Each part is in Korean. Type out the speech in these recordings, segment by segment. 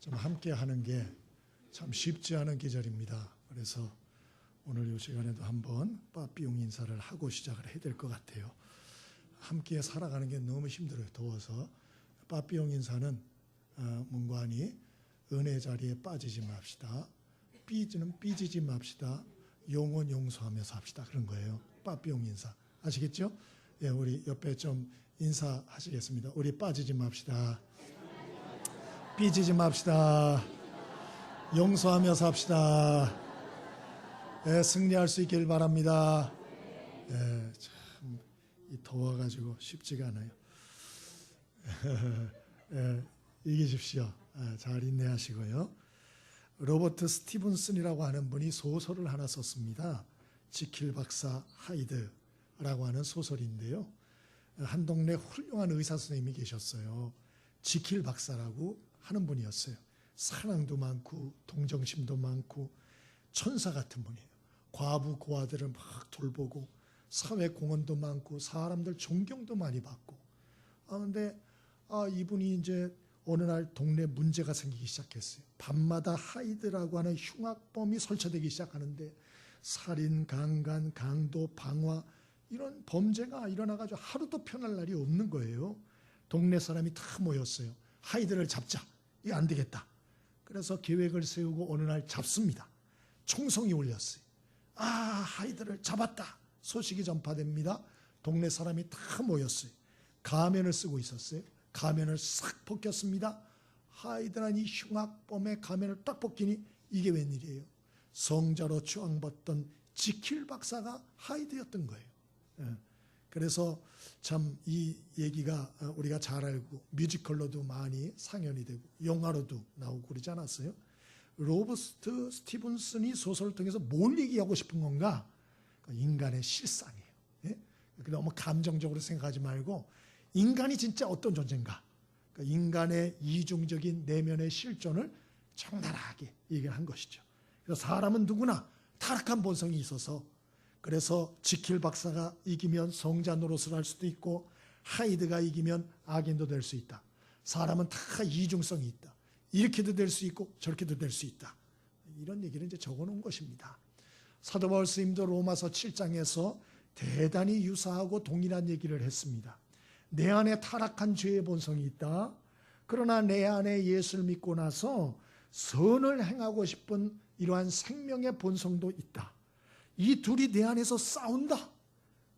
좀 함께 하는 게 참 쉽지 않은 계절입니다. 그래서 오늘 이 시간에도 한번 빠삐용 인사를 하고 시작을 해야 될 것 같아요. 함께 살아가는 게 너무 힘들어요. 더워서. 빠삐용 인사는 문관이 은혜 자리에 빠지지 맙시다. 삐지지 맙시다. 용은 용서하면서 합시다. 그런 거예요. 빠삐용 인사. 아시겠죠? 예, 우리 옆에 좀 인사하시겠습니다. 우리 빠지지 맙시다. 삐지지 맙시다. 용서하며 삽시다. 예, 승리할 수 있길 바랍니다. 예, 참 더워가지고 쉽지가 않아요. 예, 이기십시오. 잘 인내하시고요. 로버트 스티븐슨이라고 하는 분이 소설을 하나 썼습니다. 지킬 박사 하이드라고 하는 소설인데요. 한 동네 훌륭한 의사 선생님이 계셨어요. 지킬 박사라고 하는 분이었어요. 사랑도 많고 동정심도 많고 천사 같은 분이에요. 과부 고아들을 막 돌보고 사회 공헌도 많고 사람들 존경도 많이 받고. 그런데 이분이 이제 어느 날 동네 문제가 생기기 시작했어요. 밤마다 하이드라고 하는 흉악범이 설치되기 시작하는데 살인, 강간, 강도, 방화 이런 범죄가 일어나가지고 하루도 편할 날이 없는 거예요. 동네 사람이 다 모였어요. 하이드를 잡자. 이거 안 되겠다. 그래서 계획을 세우고 어느 날 잡습니다. 총성이 울렸어요. 하이드를 잡았다. 소식이 전파됩니다. 동네 사람이 다 모였어요. 가면을 쓰고 있었어요. 가면을 싹 벗겼습니다. 하이드란 이 흉악범의 가면을 딱 벗기니 이게 웬일이에요? 성자로 추앙받던 지킬 박사가 하이드였던 거예요. 그래서 참 이 얘기가 우리가 잘 알고 뮤지컬로도 많이 상연이 되고 영화로도 나오고 그러지 않았어요? 로버트 스티븐슨이 소설을 통해서 뭘 얘기하고 싶은 건가? 인간의 실상이에요. 예? 너무 감정적으로 생각하지 말고 인간이 진짜 어떤 존재인가? 인간의 이중적인 내면의 실존을 적나라하게 얘기를 한 것이죠. 그래서 사람은 누구나 타락한 본성이 있어서 그래서 지킬 박사가 이기면 성자 노릇을 할 수도 있고 하이드가 이기면 악인도 될 수 있다. 사람은 다 이중성이 있다. 이렇게도 될 수 있고 저렇게도 될 수 있다. 이런 얘기를 이제 적어놓은 것입니다. 사도 바울 스님도 로마서 7장에서 대단히 유사하고 동일한 얘기를 했습니다. 내 안에 타락한 죄의 본성이 있다. 그러나 내 안에 예수를 믿고 나서 선을 행하고 싶은 이러한 생명의 본성도 있다. 이 둘이 내 안에서 싸운다.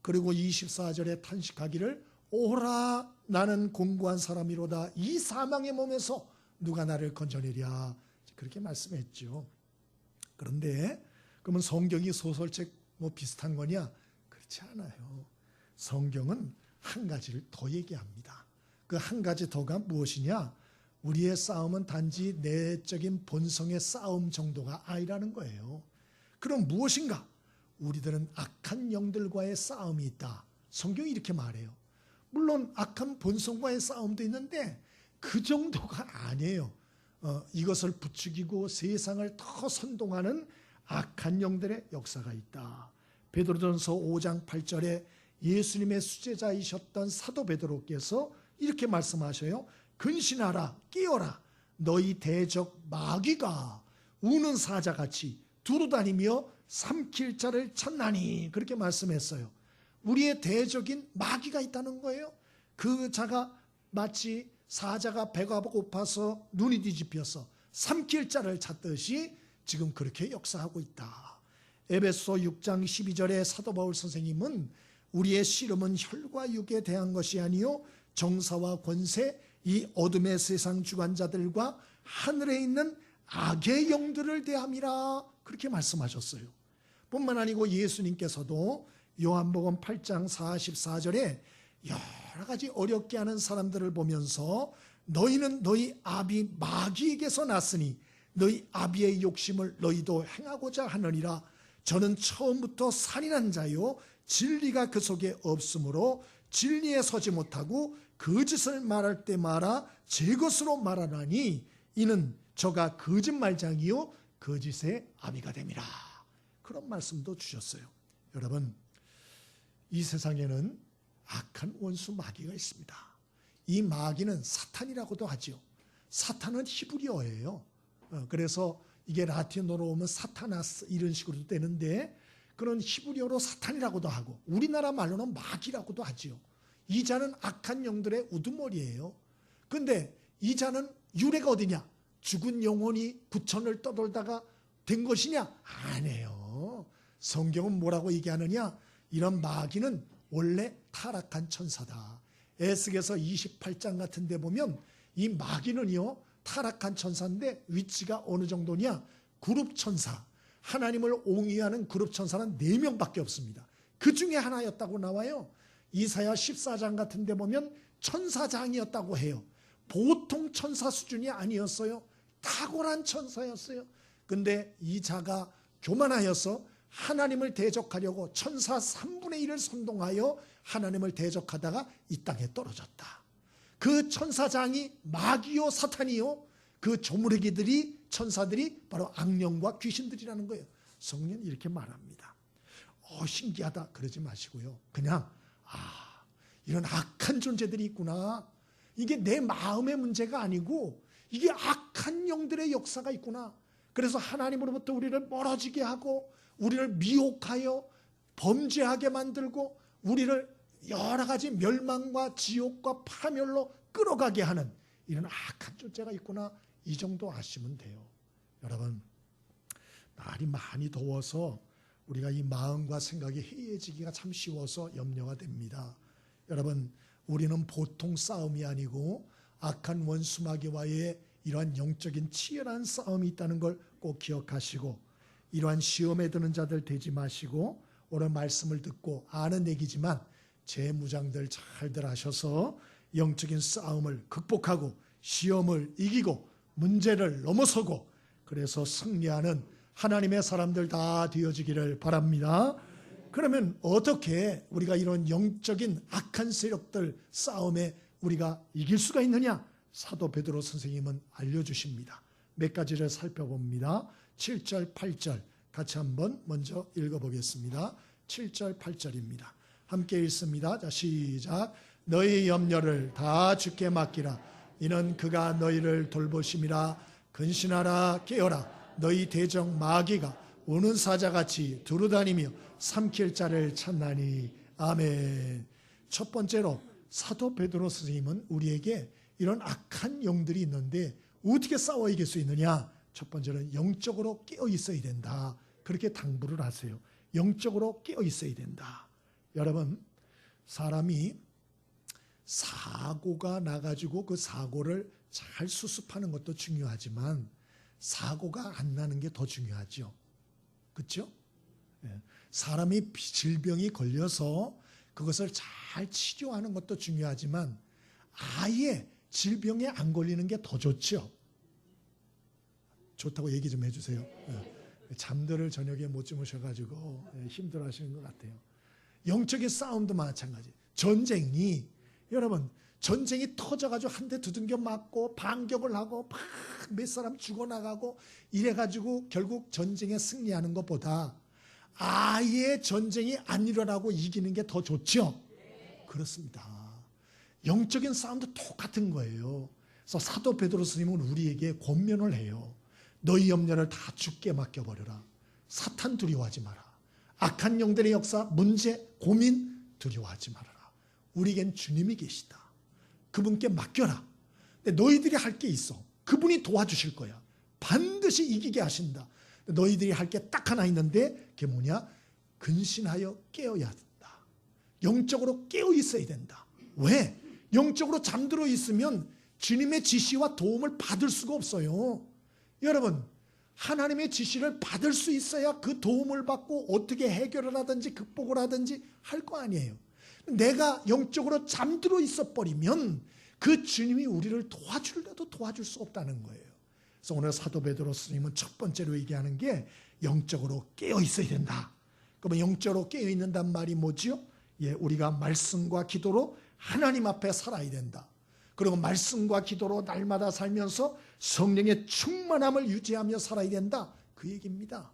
그리고 24절에 탄식하기를 오라 나는 공고한 사람이로다. 이 사망의 몸에서 누가 나를 건져내랴. 그렇게 말씀했죠. 그런데 그러면 성경이 소설책 비슷한 거냐? 그렇지 않아요. 성경은 한 가지를 더 얘기합니다. 그 한 가지 더가 무엇이냐? 우리의 싸움은 단지 내적인 본성의 싸움 정도가 아니라는 거예요. 그럼 무엇인가? 우리들은 악한 영들과의 싸움이 있다. 성경이 이렇게 말해요. 물론 악한 본성과의 싸움도 있는데 그 정도가 아니에요. 이것을 부추기고 세상을 더 선동하는 악한 영들의 역사가 있다. 베드로전서 5장 8절에 예수님의 수제자이셨던 사도 베드로께서 이렇게 말씀하셔요. 근신하라, 깨어라. 너희 대적 마귀가 우는 사자같이 두루다니며 삼킬 자를 찾나니. 그렇게 말씀했어요. 우리의 대적인 마귀가 있다는 거예요. 그 자가 마치 사자가 배가 고파서 눈이 뒤집혀서 삼킬 자를 찾듯이 지금 그렇게 역사하고 있다. 에베소 6장 12절에 사도 바울 선생님은 우리의 씨름은 혈과 육에 대한 것이 아니요 정사와 권세, 이 어둠의 세상 주관자들과 하늘에 있는 악의 영들을 대함이라. 그렇게 말씀하셨어요. 뿐만 아니고 예수님께서도 요한복음 8장 44절에 여러 가지 어렵게 하는 사람들을 보면서 너희는 너희 아비 마귀에게서 났으니 너희 아비의 욕심을 너희도 행하고자 하느니라. 저는 처음부터 살인한 자요 진리가 그 속에 없으므로 진리에 서지 못하고 거짓을 말할 때마다 제 것으로 말하나니 이는 저가 거짓말장이요 거짓의 아비가 됨이라. 그런 말씀도 주셨어요. 여러분, 이 세상에는 악한 원수 마귀가 있습니다. 이 마귀는 사탄이라고도 하죠. 사탄은 히브리어예요. 그래서 이게 라틴어로 오면 사타나스 이런 식으로 되는데 그런 히브리어로 사탄이라고도 하고 우리나라 말로는 마귀라고도 하지요. 이 자는 악한 영들의 우두머리예요. 근데 이 자는 유래가 어디냐? 죽은 영혼이 부천을 떠돌다가 된 것이냐? 아니에요. 성경은 뭐라고 얘기하느냐? 이런 마귀는 원래 타락한 천사다. 에스겔서 28장 같은 데 보면 이 마귀는요 타락한 천사인데 위치가 어느 정도냐? 그룹 천사. 하나님을 옹이하는 그룹 천사는 4명밖에 없습니다. 그 중에 하나였다고 나와요. 이사야 14장 같은 데 보면 천사장이었다고 해요. 보통 천사 수준이 아니었어요. 탁월한 천사였어요. 근데 이 자가 교만하여서 하나님을 대적하려고 천사 3분의 1을 선동하여 하나님을 대적하다가 이 땅에 떨어졌다. 그 천사장이 마귀요 사탄이요 그 조무래기들이 천사들이 바로 악령과 귀신들이라는 거예요. 성경은 이렇게 말합니다. 신기하다 그러지 마시고요. 그냥 이런 악한 존재들이 있구나. 이게 내 마음의 문제가 아니고 이게 악한 영들의 역사가 있구나. 그래서 하나님으로부터 우리를 멀어지게 하고 우리를 미혹하여 범죄하게 만들고 우리를 여러 가지 멸망과 지옥과 파멸로 끌어가게 하는 이런 악한 존재가 있구나. 이 정도 아시면 돼요. 여러분, 날이 많이 더워서 우리가 이 마음과 생각이 해이해지기가 참 쉬워서 염려가 됩니다. 여러분, 우리는 보통 싸움이 아니고 악한 원수마귀와의 이러한 영적인 치열한 싸움이 있다는 걸 꼭 기억하시고 이러한 시험에 드는 자들 되지 마시고 오늘 말씀을 듣고 아는 얘기지만 제 무장들 잘들 하셔서 영적인 싸움을 극복하고 시험을 이기고 문제를 넘어서고 그래서 승리하는 하나님의 사람들 다 되어지기를 바랍니다. 그러면 어떻게 우리가 이런 영적인 악한 세력들 싸움에 우리가 이길 수가 있느냐? 사도 베드로 선생님은 알려주십니다. 몇 가지를 살펴봅니다. 7절, 8절 같이 한번 먼저 읽어보겠습니다. 7절, 8절입니다. 함께 읽습니다. 자, 시작. 너희 염려를 다 주께 맡기라. 이는 그가 너희를 돌보심이라. 근신하라 깨어라. 너희 대적 마귀가 우는 사자같이 두루다니며 삼킬 자를 찾나니. 아멘. 첫 번째로 사도 베드로 선생님은 우리에게 이런 악한 영들이 있는데 어떻게 싸워 이길 수 있느냐? 첫 번째는 영적으로 깨어 있어야 된다. 그렇게 당부를 하세요. 영적으로 깨어 있어야 된다. 여러분, 사람이 사고가 나가지고 그 사고를 잘 수습하는 것도 중요하지만 사고가 안 나는 게 더 중요하죠. 그렇죠? 사람이 질병이 걸려서 그것을 잘 치료하는 것도 중요하지만 아예 질병에 안 걸리는 게 더 좋죠. 좋다고 얘기 좀 해주세요. 잠들을 저녁에 못 주무셔가지고 힘들어하시는 것 같아요. 영적인 싸움도 마찬가지. 전쟁이 여러분 전쟁이 터져가지고 한 대 두들겨 맞고 반격을 하고 막 몇 사람 죽어나가고 이래가지고 결국 전쟁에 승리하는 것보다 아예 전쟁이 안 일어나고 이기는 게 더 좋죠. 그렇습니다. 영적인 싸움도 똑같은 거예요. 그래서 사도 베드로 스님은 우리에게 권면을 해요. 너희 염려를 다 주께 맡겨버려라. 사탄 두려워하지 마라. 악한 영들의 역사, 문제, 고민 두려워하지 말아라. 우리에겐 주님이 계시다. 그분께 맡겨라. 근데 너희들이 할 게 있어. 그분이 도와주실 거야. 반드시 이기게 하신다. 너희들이 할 게 딱 하나 있는데 그게 뭐냐? 근신하여 깨어야 된다. 영적으로 깨어 있어야 된다. 왜? 영적으로 잠들어 있으면 주님의 지시와 도움을 받을 수가 없어요. 여러분, 하나님의 지시를 받을 수 있어야 그 도움을 받고 어떻게 해결을 하든지 극복을 하든지 할 거 아니에요. 내가 영적으로 잠들어 있어 버리면 그 주님이 우리를 도와주려도 도와줄 수 없다는 거예요. 그래서 오늘 사도 베드로 스님은 첫 번째로 얘기하는 게 영적으로 깨어 있어야 된다. 그러면 영적으로 깨어 있는단 말이 뭐지요? 우리가 말씀과 기도로 하나님 앞에 살아야 된다. 그리고 말씀과 기도로 날마다 살면서 성령의 충만함을 유지하며 살아야 된다. 그 얘기입니다.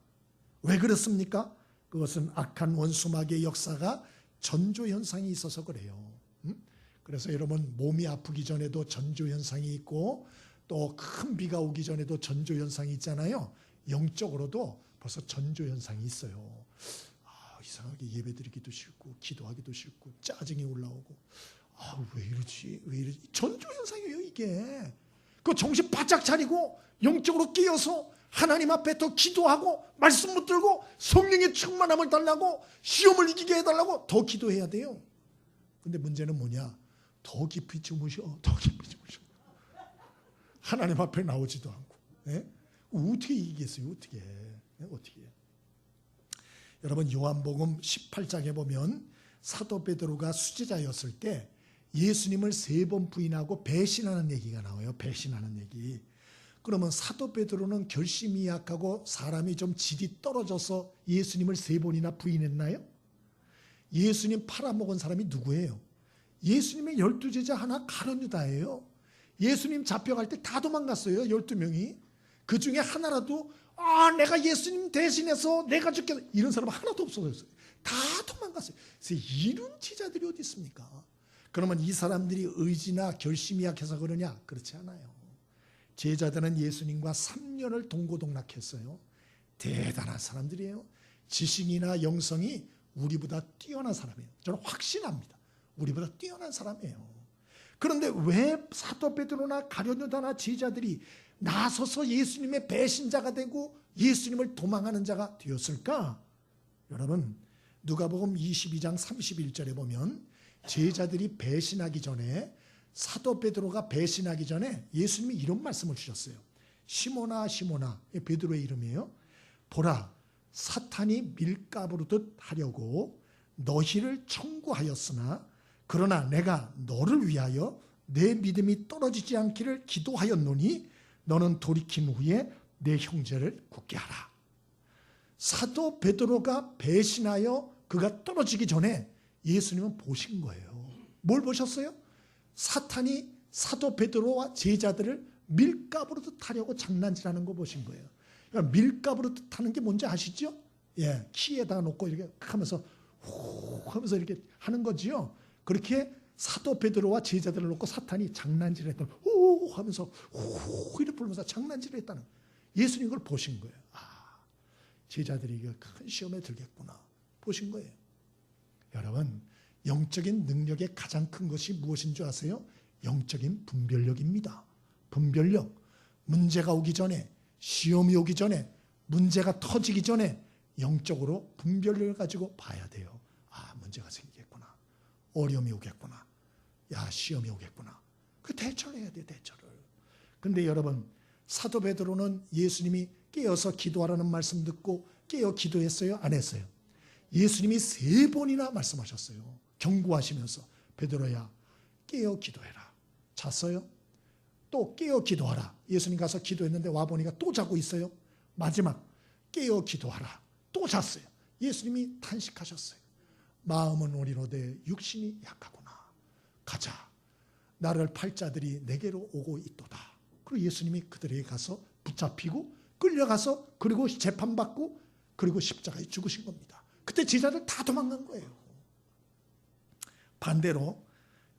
왜 그렇습니까? 그것은 악한 원수마귀의 역사가 전조현상이 있어서 그래요. 그래서 여러분 몸이 아프기 전에도 전조현상이 있고 또 큰 비가 오기 전에도 전조현상이 있잖아요. 영적으로도 벌써 전조현상이 있어요. 이상하게 예배드리기도 싫고 기도하기도 싫고 짜증이 올라오고 왜 이러지? 왜 이러지? 전조현상이에요 이게. 그 정신 바짝 차리고 영적으로 깨어서 하나님 앞에 더 기도하고 말씀 붙들고 성령의 충만함을 달라고 시험을 이기게 해달라고 더 기도해야 돼요. 근데 문제는 뭐냐? 더 깊이 주무셔. 더 깊이 주무셔. 하나님 앞에 나오지도 않고. 어떻게 이기겠어요? 어떻게? 어떻게? 여러분 요한복음 18장에 보면 사도 베드로가 수제자였을 때 예수님을 3번 부인하고 배신하는 얘기가 나와요. 배신하는 얘기. 그러면 사도 베드로는 결심이 약하고 사람이 좀 질이 떨어져서 예수님을 3번이나 부인했나요? 예수님 팔아먹은 사람이 누구예요? 예수님의 12제자 하나 가룟 유다예요. 예수님 잡혀갈 때 다 도망갔어요. 12명이. 그 중에 하나라도 내가 예수님 대신해서 내가 죽겠다 이런 사람 하나도 없어졌어요. 다 도망갔어요. 그래서 이런 제자들이 어디 있습니까? 그러면 이 사람들이 의지나 결심이 약해서 그러냐? 그렇지 않아요. 제자들은 예수님과 3년을 동고동락했어요. 대단한 사람들이에요. 지식이나 영성이 우리보다 뛰어난 사람이에요. 저는 확신합니다. 우리보다 뛰어난 사람이에요. 그런데 왜 사도 베드로나 가룟 유다나 제자들이 나서서 예수님의 배신자가 되고 예수님을 도망하는 자가 되었을까? 여러분 누가복음 22장 31절에 보면 제자들이 배신하기 전에 사도 베드로가 배신하기 전에 예수님이 이런 말씀을 주셨어요. 시몬아 시몬아, 베드로의 이름이에요. 보라 사탄이 밀가부르듯 하려고 너희를 청구하였으나 그러나 내가 너를 위하여 내 믿음이 떨어지지 않기를 기도하였노니 너는 돌이킨 후에 내 형제를 굳게 하라. 사도 베드로가 배신하여 그가 떨어지기 전에 예수님은 보신 거예요. 뭘 보셨어요? 사탄이 사도 베드로와 제자들을 밀가부르듯 하려고 장난질하는 거 보신 거예요. 그러니까 밀가부르듯 하는 게 뭔지 아시죠? 키에다 놓고 이렇게 하면서 후 하면서 이렇게 하는 거지요. 그렇게 사도 베드로와 제자들을 놓고 사탄이 장난질을 했던 후 하면서 후 이렇게 불면서 장난질을 했다는 거예요. 예수님 그걸 보신 거예요. 제자들이 큰 시험에 들겠구나 보신 거예요. 여러분 영적인 능력의 가장 큰 것이 무엇인 줄 아세요? 영적인 분별력입니다. 분별력. 문제가 오기 전에 시험이 오기 전에 문제가 터지기 전에 영적으로 분별력을 가지고 봐야 돼요. 문제가 생기겠구나. 어려움이 오겠구나. 시험이 오겠구나. 그 대처를 해야 돼요. 대처를. 근데 여러분 사도 베드로는 예수님이 깨어서 기도하라는 말씀 듣고 깨어 기도했어요? 안 했어요? 예수님이 3번이나 말씀하셨어요. 경고하시면서 베드로야 깨어 기도해라. 잤어요? 또 깨어 기도하라. 예수님 가서 기도했는데 와보니까 또 자고 있어요. 마지막 깨어 기도하라. 또 잤어요. 예수님이 탄식하셨어요. 마음은 온이로되 육신이 약하구나. 가자. 나를 팔 자들이 내게로 오고 있도다. 그리고 예수님이 그들에게 가서 붙잡히고 끌려가서 그리고 재판받고 그리고 십자가에 죽으신 겁니다. 그때 제자들 다 도망간 거예요. 반대로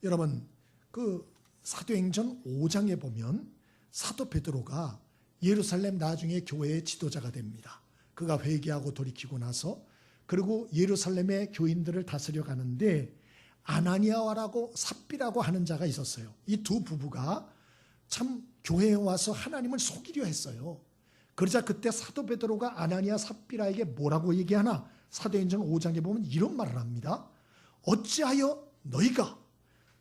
여러분 그 사도행전 5장에 보면 사도 베드로가 예루살렘 나중에 교회의 지도자가 됩니다. 그가 회개하고 돌이키고 나서 그리고 예루살렘의 교인들을 다스려 가는데 아나니아라고 삽비라고 하는 자가 있었어요. 이 두 부부가 참 교회에 와서 하나님을 속이려 했어요. 그러자 그때 사도 베드로가 아나니아 삽비라에게 뭐라고 얘기하나? 사도행전 5장에 보면 이런 말을 합니다. 어찌하여 너희가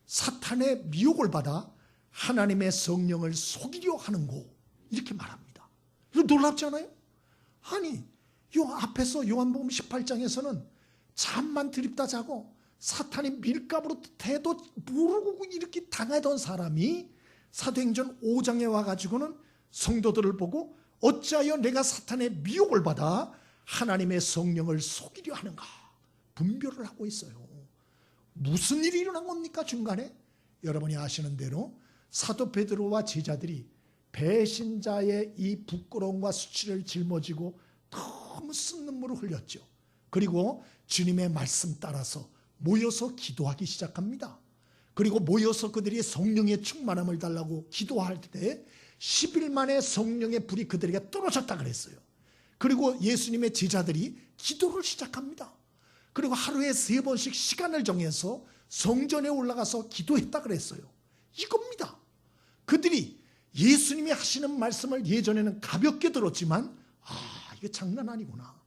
사탄의 미혹을 받아 하나님의 성령을 속이려 하는고? 이렇게 말합니다. 이거 놀랍지 않아요? 아니 요 앞에서 요한복음 18장에서는 잠만 드립다 자고 사탄이 밀가부로 해도 모르고 이렇게 당하던 사람이 사도행전 5장에 와가지고는 성도들을 보고 어찌하여 내가 사탄의 미혹을 받아 하나님의 성령을 속이려 하는가? 분별을 하고 있어요. 무슨 일이 일어난 겁니까 중간에? 여러분이 아시는 대로 사도 베드로와 제자들이 배신자의 이 부끄러움과 수치를 짊어지고 너무 쓴눈물을 흘렸죠. 그리고 주님의 말씀 따라서 모여서 기도하기 시작합니다. 그리고 모여서 그들이 성령의 충만함을 달라고 기도할 때 10일 만에 성령의 불이 그들에게 떨어졌다 그랬어요. 그리고 예수님의 제자들이 기도를 시작합니다. 그리고 하루에 3번씩 시간을 정해서 성전에 올라가서 기도했다 그랬어요. 이겁니다. 그들이 예수님이 하시는 말씀을 예전에는 가볍게 들었지만 이게 장난 아니구나.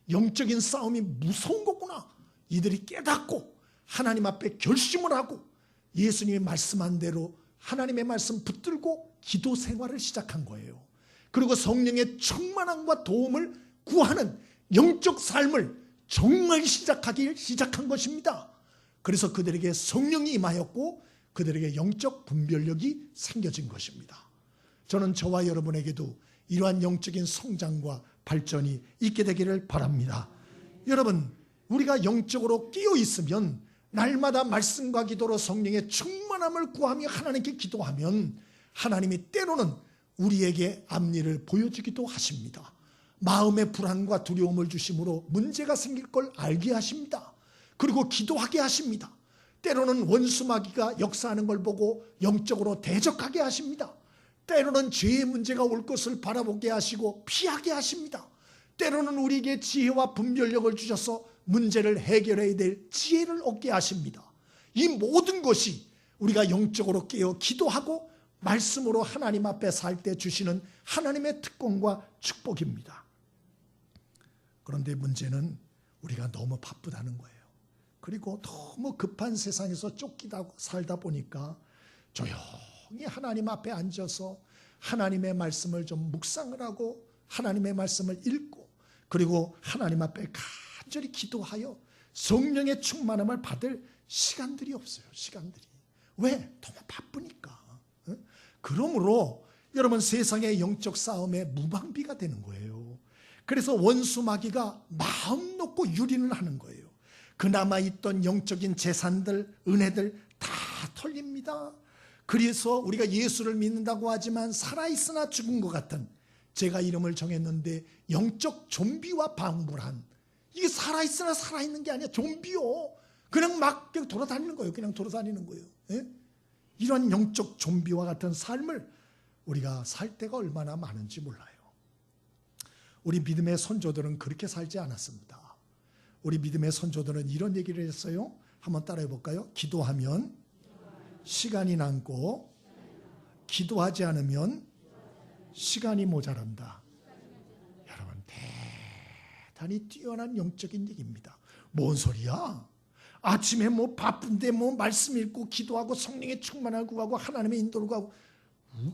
영적인 싸움이 무서운 거구나. 이들이 깨닫고 하나님 앞에 결심을 하고 예수님이 말씀한 대로 하나님의 말씀 붙들고 기도 생활을 시작한 거예요. 그리고 성령의 충만함과 도움을 구하는 영적 삶을 정말 시작한 것입니다. 그래서 그들에게 성령이 임하였고 그들에게 영적 분별력이 생겨진 것입니다. 저는 저와 여러분에게도 이러한 영적인 성장과 발전이 있게 되기를 바랍니다. 여러분, 우리가 영적으로 끼어 있으면 날마다 말씀과 기도로 성령의 충만함을 구하며 하나님께 기도하면 하나님이 때로는 우리에게 앞일을 보여주기도 하십니다. 마음의 불안과 두려움을 주심으로 문제가 생길 걸 알게 하십니다. 그리고 기도하게 하십니다. 때로는 원수마귀가 역사하는 걸 보고 영적으로 대적하게 하십니다. 때로는 죄의 문제가 올 것을 바라보게 하시고 피하게 하십니다. 때로는 우리에게 지혜와 분별력을 주셔서 문제를 해결해야 될 지혜를 얻게 하십니다. 이 모든 것이 우리가 영적으로 깨어 기도하고 말씀으로 하나님 앞에 살 때 주시는 하나님의 특권과 축복입니다. 그런데 문제는 우리가 너무 바쁘다는 거예요. 그리고 너무 급한 세상에서 쫓기다 살다 보니까 조용히 하나님 앞에 앉아서 하나님의 말씀을 좀 묵상을 하고 하나님의 말씀을 읽고 그리고 하나님 앞에 간절히 기도하여 성령의 충만함을 받을 시간들이 없어요. 시간들이. 왜? 너무 바쁘니까. 그러므로 여러분 세상의 영적 싸움에 무방비가 되는 거예요. 그래서 원수 마귀가 마음 놓고 유린을 하는 거예요. 그나마 있던 영적인 재산들, 은혜들 다 털립니다. 그래서 우리가 예수를 믿는다고 하지만 살아있으나 죽은 것 같은, 제가 이름을 정했는데 영적 좀비와 방불한, 이게 살아있으나 살아있는 게 아니야. 좀비요. 그냥 막 돌아다니는 거예요. 그냥 돌아다니는 거예요. 예? 이런 영적 좀비와 같은 삶을 우리가 살 때가 얼마나 많은지 몰라요. 우리 믿음의 선조들은 그렇게 살지 않았습니다. 우리 믿음의 선조들은 이런 얘기를 했어요. 한번 따라해 볼까요? 기도하면 시간이 남고 기도하지 않으면 시간이 모자란다. 여러분, 대단히 뛰어난 영적인 얘기입니다. 뭔 소리야? 아침에 뭐 바쁜데 뭐 말씀 읽고 기도하고 성령의 충만함을 구하고 하나님의 인도를 구하고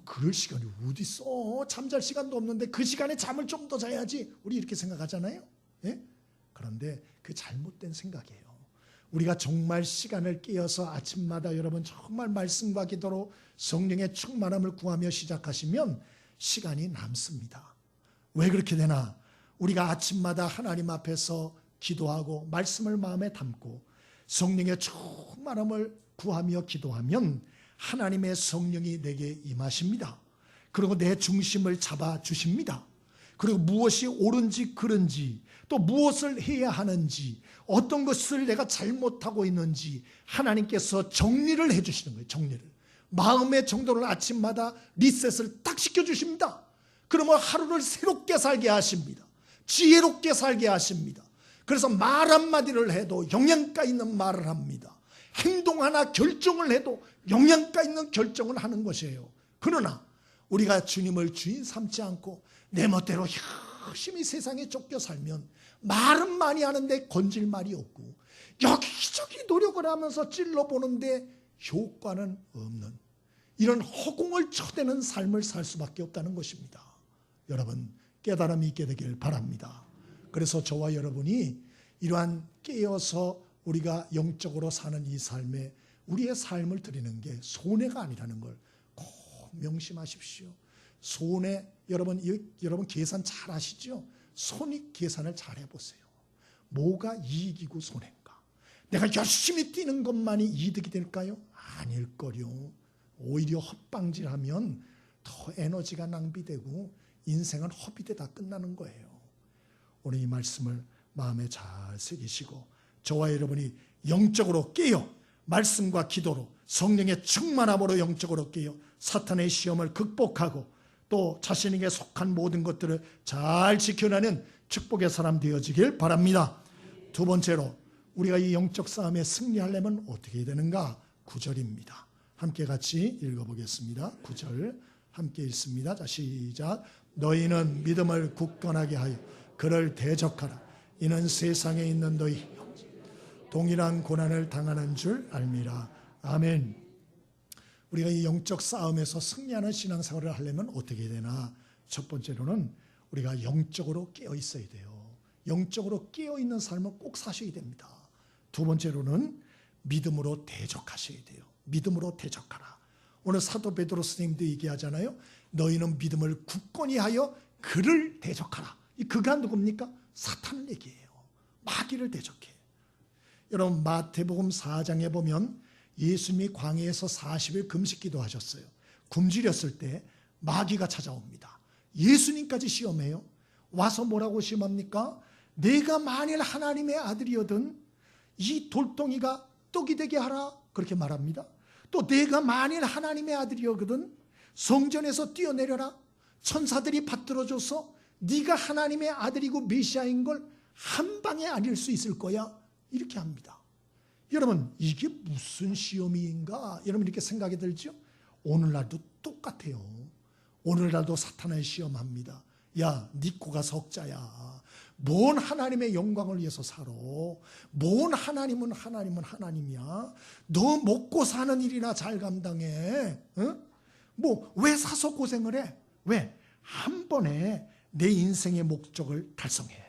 그럴 시간이 어디 있어? 잠잘 시간도 없는데 그 시간에 잠을 좀 더 자야지. 우리 이렇게 생각하잖아요. 예? 그런데 그 잘못된 생각이에요. 우리가 정말 시간을 깨어서 아침마다 여러분 정말 말씀과 기도로 성령의 충만함을 구하며 시작하시면 시간이 남습니다. 왜 그렇게 되나? 우리가 아침마다 하나님 앞에서 기도하고 말씀을 마음에 담고 성령의 충만함을 구하며 기도하면 하나님의 성령이 내게 임하십니다. 그리고 내 중심을 잡아주십니다. 그리고 무엇이 옳은지 그른지 또 무엇을 해야 하는지 어떤 것을 내가 잘못하고 있는지 하나님께서 정리를 해주시는 거예요. 정리를. 마음의 정도를 아침마다 리셋을 딱 시켜주십니다. 그러면 하루를 새롭게 살게 하십니다. 지혜롭게 살게 하십니다. 그래서 말 한마디를 해도 영양가 있는 말을 합니다. 행동 하나 결정을 해도 영양가 있는 결정을 하는 것이에요. 그러나 우리가 주님을 주인 삼지 않고 내 멋대로 열심히 세상에 쫓겨 살면 말은 많이 하는데 건질 말이 없고 여기저기 노력을 하면서 찔러보는데 효과는 없는 이런 허공을 쳐대는 삶을 살 수밖에 없다는 것입니다. 여러분, 깨달음이 있게 되길 바랍니다. 그래서 저와 여러분이 이러한 깨어서 우리가 영적으로 사는 이 삶에 우리의 삶을 드리는 게 손해가 아니라는 걸 꼭 명심하십시오. 손해, 여러분 계산 잘 하시죠? 손익 계산을 잘 해보세요. 뭐가 이익이고 손해인가? 내가 열심히 뛰는 것만이 이득이 될까요? 아닐걸요. 오히려 헛방질하면 더 에너지가 낭비되고 인생은 허비되다 끝나는 거예요. 오늘 이 말씀을 마음에 잘 새기시고 저와 여러분이 영적으로 깨어 말씀과 기도로 성령의 충만함으로 영적으로 깨어 사탄의 시험을 극복하고 또 자신에게 속한 모든 것들을 잘 지켜내는 축복의 사람 되어지길 바랍니다. 두 번째로 우리가 이 영적 싸움에 승리하려면 어떻게 되는가? 9절입니다. 함께 같이 읽어보겠습니다. 9절 함께 읽습니다. 자, 시작. 너희는 믿음을 굳건하게 하여 그를 대적하라. 이는 세상에 있는 너희 형제 동일한 고난을 당하는 줄 알미라. 아멘. 우리가 이 영적 싸움에서 승리하는 신앙생활을 하려면 어떻게 되나? 첫 번째로는 우리가 영적으로 깨어 있어야 돼요. 영적으로 깨어 있는 삶을 꼭 사셔야 됩니다. 두 번째로는 믿음으로 대적하셔야 돼요. 믿음으로 대적하라. 오늘 사도 베드로 스님도 얘기하잖아요. 너희는 믿음을 굳건히 하여 그를 대적하라. 이 그가 누굽니까? 사탄을 얘기해요. 마귀를 대적해. 여러분 마태복음 4장에 보면 예수님이 광야에서 40일 금식기도 하셨어요. 굶주렸을 때 마귀가 찾아옵니다. 예수님까지 시험해요. 와서 뭐라고 시험합니까? 내가 만일 하나님의 아들이거든 이 돌덩이가 떡이 되게 하라, 그렇게 말합니다. 또 내가 만일 하나님의 아들이거든 성전에서 뛰어내려라, 천사들이 받들어줘서 네가 하나님의 아들이고 메시아인 걸 한 방에 알릴 수 있을 거야, 이렇게 합니다. 여러분 이게 무슨 시험인가? 여러분 이렇게 생각이 들죠? 오늘날도 똑같아요. 오늘날도 사탄을 시험합니다. 야, 네 코가 석자야. 뭔 하나님의 영광을 위해서 살아? 뭔 하나님은 하나님이야? 너 먹고 사는 일이나 잘 감당해. 뭐 왜 사서 고생을 해? 왜? 한 번에 내 인생의 목적을 달성해.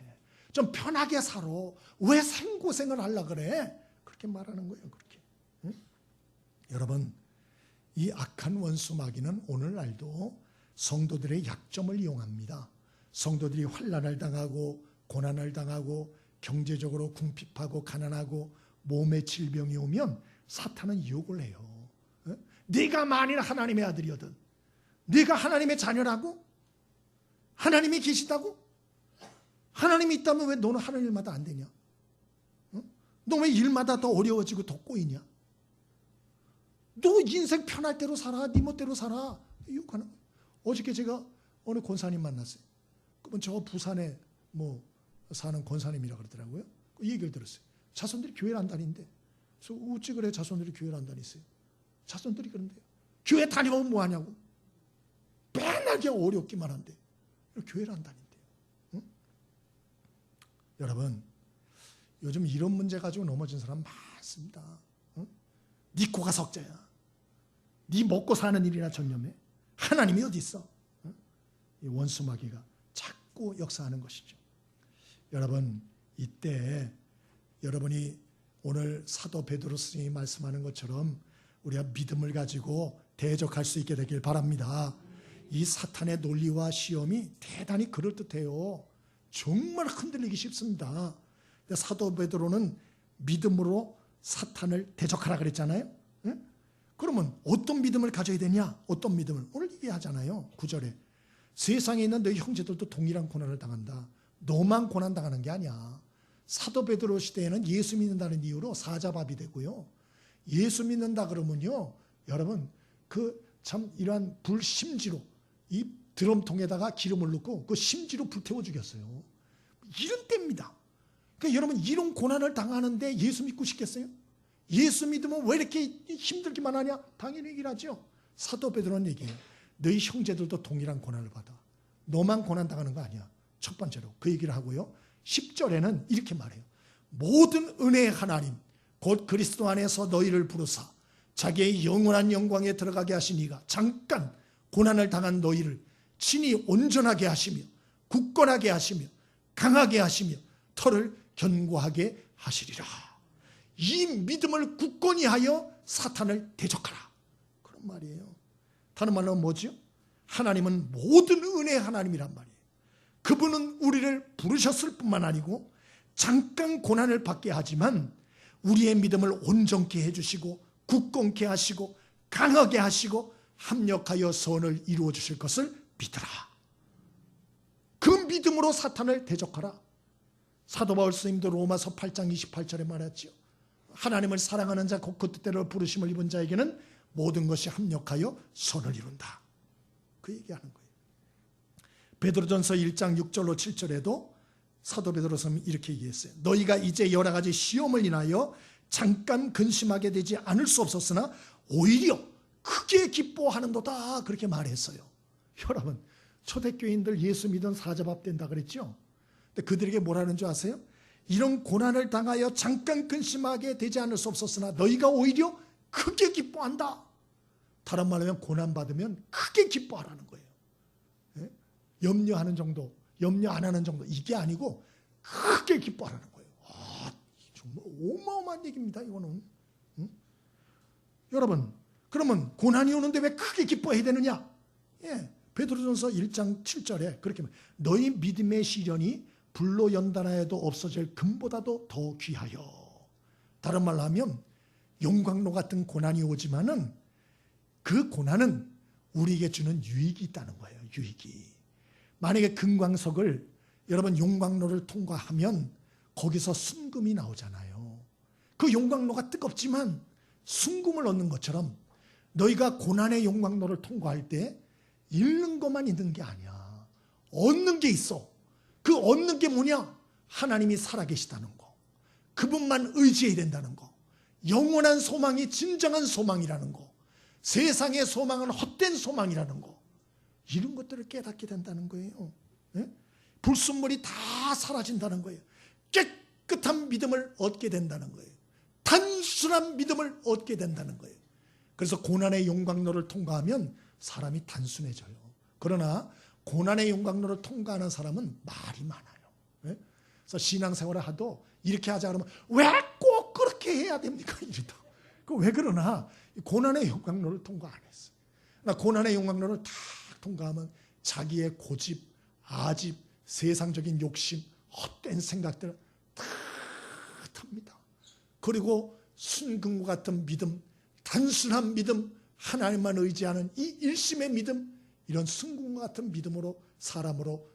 좀 편하게 살아. 왜 생고생을 하려고 그래? 그렇게 말하는 거예요. 그렇게. 여러분 이 악한 원수 마귀는 오늘날도 성도들의 약점을 이용합니다. 성도들이 환난을 당하고 고난을 당하고 경제적으로 궁핍하고 가난하고 몸에 질병이 오면 사탄은 유혹을 해요. 네가 만일 하나님의 아들이거든, 네가 하나님의 자녀라고? 하나님이 계시다고? 하나님이 있다면 왜 너는 하는 일마다 안 되냐? 너 왜 일마다 더 어려워지고 더 꼬이냐? 너 인생 편할 대로 살아. 네 멋대로 살아. 유혹하는. 어저께 제가 어느 권사님 만났어요. 그분 저 부산에 뭐 사는 권사님이라 그러더라고요. 그 얘기를 들었어요. 자손들이 교회를 안 다닌대. 그래서 어찌 그래 자손들이 교회를 안 다니세요? 자손들이 그런데요. 교회 다니면 뭐 하냐고. 맨날 그냥 어렵기만 한데 교회를 안 다닌대요. 응? 여러분 요즘 이런 문제 가지고 넘어진 사람 많습니다. 응? 네 코가 석자야. 네 먹고 사는 일이나 전념해. 하나님이 어디 있어? 응? 이 원수 마귀가 자꾸 역사하는 것이죠. 여러분 이때 여러분이 오늘 사도 베드로 스님이 말씀하는 것처럼 우리가 믿음을 가지고 대적할 수 있게 되길 바랍니다. 이 사탄의 논리와 시험이 대단히 그럴듯해요. 정말 흔들리기 쉽습니다. 사도 베드로는 믿음으로 사탄을 대적하라 그랬잖아요. 응? 그러면 어떤 믿음을 가져야 되냐? 어떤 믿음을? 오늘 얘기하잖아요. 9절에 세상에 있는 너희 형제들도 동일한 고난을 당한다. 너만 고난당하는 게 아니야. 사도 베드로 시대에는 예수 믿는다는 이유로 사자밥이 되고요. 예수 믿는다 그러면요, 여러분 그 참 이러한 불심지로 이 드럼통에다가 기름을 넣고 그 심지로 불태워 죽였어요. 이런 때입니다. 그러니까 여러분 이런 고난을 당하는데 예수 믿고 싶겠어요? 예수 믿으면 왜 이렇게 힘들기만 하냐? 당연히 얘기하죠. 사도 베드로는 얘기해요. 너희 형제들도 동일한 고난을 받아. 너만 고난 당하는 거 아니야. 첫 번째로 그 얘기를 하고요. 10절에는 이렇게 말해요. 모든 은혜의 하나님 곧 그리스도 안에서 너희를 부르사 자기의 영원한 영광에 들어가게 하신 이가 잠깐 고난을 당한 너희를 친히 온전하게 하시며 굳건하게 하시며 강하게 하시며 털을 견고하게 하시리라. 이 믿음을 굳건히 하여 사탄을 대적하라. 그런 말이에요. 다른 말로 뭐죠? 하나님은 모든 은혜의 하나님이란 말이에요. 그분은 우리를 부르셨을 뿐만 아니고 잠깐 고난을 받게 하지만 우리의 믿음을 온전케 해주시고 굳건케 하시고 강하게 하시고 합력하여 선을 이루어 주실 것을 믿으라. 그 믿음으로 사탄을 대적하라. 사도 바울 스님도 로마서 8장 28절에 말했죠. 하나님을 사랑하는 자 곧 그 뜻대로 부르심을 입은 자에게는 모든 것이 합력하여 선을 이룬다. 그 얘기하는 거예요. 베드로전서 1장 6절로 7절에도 사도 베드로는 이렇게 얘기했어요. 너희가 이제 여러 가지 시험을 인하여 잠깐 근심하게 되지 않을 수 없었으나 오히려 크게 기뻐하는도다, 그렇게 말했어요. 여러분, 초대교인들 예수 믿은 사자밥 된다 그랬죠. 근데 그들에게 뭐라는 줄 아세요? 이런 고난을 당하여 잠깐 근심하게 되지 않을 수 없었으나 너희가 오히려 크게 기뻐한다. 다른 말로 하면 고난받으면 크게 기뻐하라는 거예요. 예? 염려하는 정도, 염려 안 하는 정도, 이게 아니고 크게 기뻐하라는 거예요. 정말 어마어마한 얘기입니다, 이거는. 응? 여러분, 그러면 고난이 오는데 왜 크게 기뻐해야 되느냐? 예, 베드로전서 1장 7절에 그렇게 말해요. 너희 믿음의 시련이 불로 연단하여도 없어질 금보다도 더 귀하여. 다른 말로 하면 용광로 같은 고난이 오지만은 그 고난은 우리에게 주는 유익이 있다는 거예요. 유익이. 만약에 금광석을 여러분 용광로를 통과하면 거기서 순금이 나오잖아요. 그 용광로가 뜨겁지만 순금을 얻는 것처럼 너희가 고난의 용광로를 통과할 때 잃는 것만 있는 게 아니야. 얻는 게 있어. 그 얻는 게 뭐냐? 하나님이 살아계시다는 거. 그분만 의지해야 된다는 거. 영원한 소망이 진정한 소망이라는 거. 세상의 소망은 헛된 소망이라는 거. 이런 것들을 깨닫게 된다는 거예요. 예? 불순물이 다 사라진다는 거예요. 깨끗한 믿음을 얻게 된다는 거예요. 단순한 믿음을 얻게 된다는 거예요. 그래서 고난의 용광로를 통과하면 사람이 단순해져요. 그러나 고난의 용광로를 통과하는 사람은 말이 많아요. 예? 그래서 신앙생활을 하도 이렇게 하자 그러면 왜 꼭 그렇게 해야 됩니까? 이러다. 왜 그러나 고난의 용광로를 통과 안 했어요. 그러나 고난의 용광로를 다 통과하면 자기의 고집, 아집, 세상적인 욕심, 헛된 생각들 다 탑니다. 그리고 순금과 같은 믿음, 단순한 믿음, 하나님만 의지하는 이 일심의 믿음, 이런 순금과 같은 믿음으로 사람으로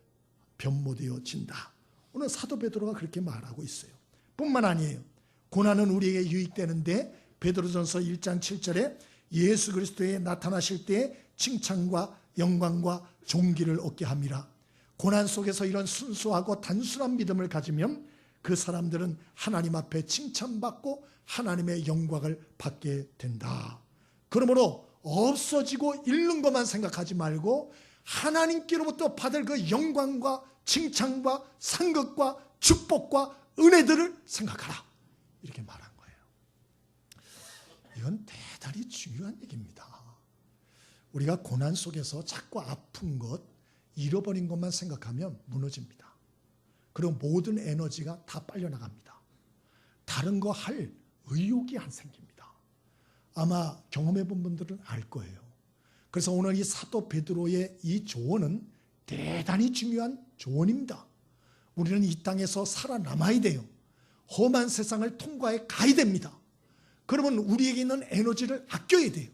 변모되어진다. 오늘 사도 베드로가 그렇게 말하고 있어요. 뿐만 아니에요. 고난은 우리에게 유익되는데 베드로전서 1장 7절에 예수 그리스도에 나타나실 때에 칭찬과 영광과 존귀를 얻게 함이라. 고난 속에서 이런 순수하고 단순한 믿음을 가지면 그 사람들은 하나님 앞에 칭찬받고 하나님의 영광을 받게 된다. 그러므로 없어지고 잃는 것만 생각하지 말고 하나님께로부터 받을 그 영광과 칭찬과 상급과 축복과 은혜들을 생각하라. 이렇게 말한 거예요. 이건 대단히 중요한 얘기입니다. 우리가 고난 속에서 자꾸 아픈 것, 잃어버린 것만 생각하면 무너집니다. 그리고 모든 에너지가 다 빨려나갑니다. 다른 거 할 의욕이 안 생깁니다. 아마 경험해 본 분들은 알 거예요. 그래서 오늘 이 사도 베드로의 이 조언은 대단히 중요한 조언입니다. 우리는 이 땅에서 살아남아야 돼요. 험한 세상을 통과해 가야 됩니다. 그러면 우리에게 있는 에너지를 아껴야 돼요.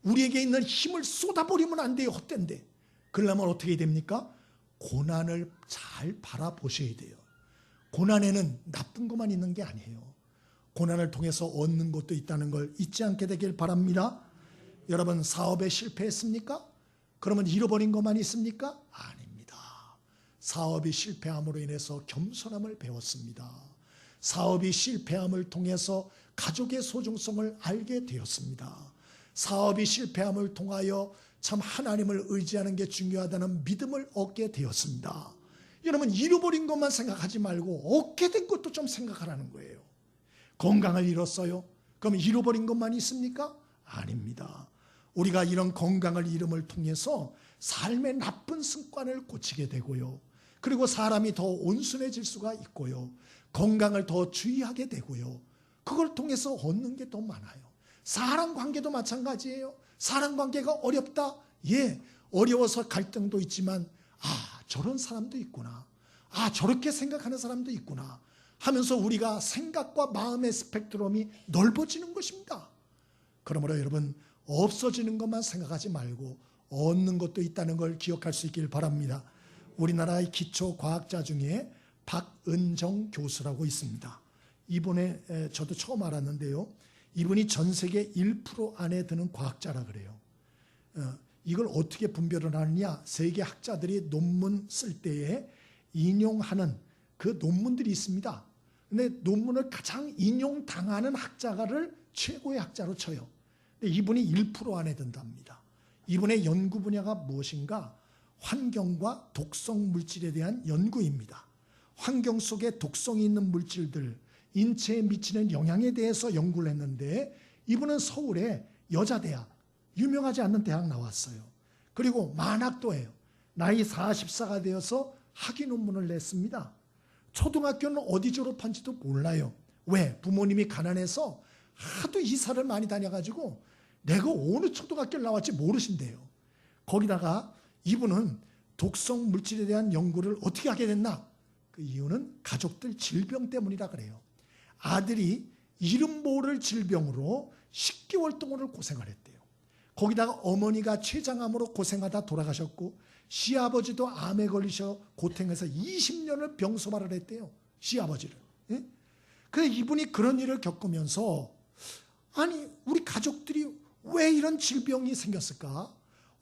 우리에게 있는 힘을 쏟아버리면 안 돼요. 헛된데. 그러려면 어떻게 해야 됩니까? 고난을 잘 바라보셔야 돼요. 고난에는 나쁜 것만 있는 게 아니에요. 고난을 통해서 얻는 것도 있다는 걸 잊지 않게 되길 바랍니다. 여러분, 사업에 실패했습니까? 그러면 잃어버린 것만 있습니까? 아닙니다. 사업이 실패함으로 인해서 겸손함을 배웠습니다. 사업이 실패함을 통해서 가족의 소중성을 알게 되었습니다. 사업이 실패함을 통하여 참 하나님을 의지하는 게 중요하다는 믿음을 얻게 되었습니다. 여러분, 잃어버린 것만 생각하지 말고 얻게 된 것도 좀 생각하라는 거예요. 건강을 잃었어요? 그럼 잃어버린 것만 있습니까? 아닙니다. 우리가 이런 건강을 잃음을 통해서 삶의 나쁜 습관을 고치게 되고요. 그리고 사람이 더 온순해질 수가 있고요. 건강을 더 주의하게 되고요. 그걸 통해서 얻는 게 더 많아요. 사람 관계도 마찬가지예요. 사람 관계가 어렵다. 예, 어려워서 갈등도 있지만 저런 사람도 있구나. 저렇게 생각하는 사람도 있구나 하면서 우리가 생각과 마음의 스펙트럼이 넓어지는 것입니다. 그러므로 여러분, 없어지는 것만 생각하지 말고 얻는 것도 있다는 걸 기억할 수 있길 바랍니다. 우리나라의 기초과학자 중에 박은정 교수라고 있습니다. 이분의 저도 처음 알았는데요. 이분이 전 세계 1% 안에 드는 과학자라 그래요. 이걸 어떻게 분별을 하느냐? 세계 학자들이 논문 쓸 때에 인용하는 그 논문들이 있습니다. 근데 논문을 가장 인용당하는 학자가를 최고의 학자로 쳐요. 근데 이분이 1% 안에 든답니다. 이분의 연구 분야가 무엇인가? 환경과 독성 물질에 대한 연구입니다. 환경 속에 독성이 있는 물질들, 인체에 미치는 영향에 대해서 연구를 했는데 이분은 서울의 여자대학, 유명하지 않는 대학 나왔어요. 그리고 만학도예요. 나이 44가 되어서 학위 논문을 냈습니다. 초등학교는 어디 졸업한지도 몰라요. 왜? 부모님이 가난해서 하도 이사를 많이 다녀가지고 내가 어느 초등학교를 나왔지 모르신대요. 거기다가 이분은 독성 물질에 대한 연구를 어떻게 하게 됐나? 그 이유는 가족들 질병 때문이라 그래요. 아들이 이름 모를 질병으로 10개월 동안을 고생을 했대요. 거기다가 어머니가 췌장암으로 고생하다 돌아가셨고 시아버지도 암에 걸리셔 고생해서 20년을 병소발을 했대요. 시아버지를. 예? 그래서 이분이 그런 일을 겪으면서 아니 우리 가족들이 왜 이런 질병이 생겼을까?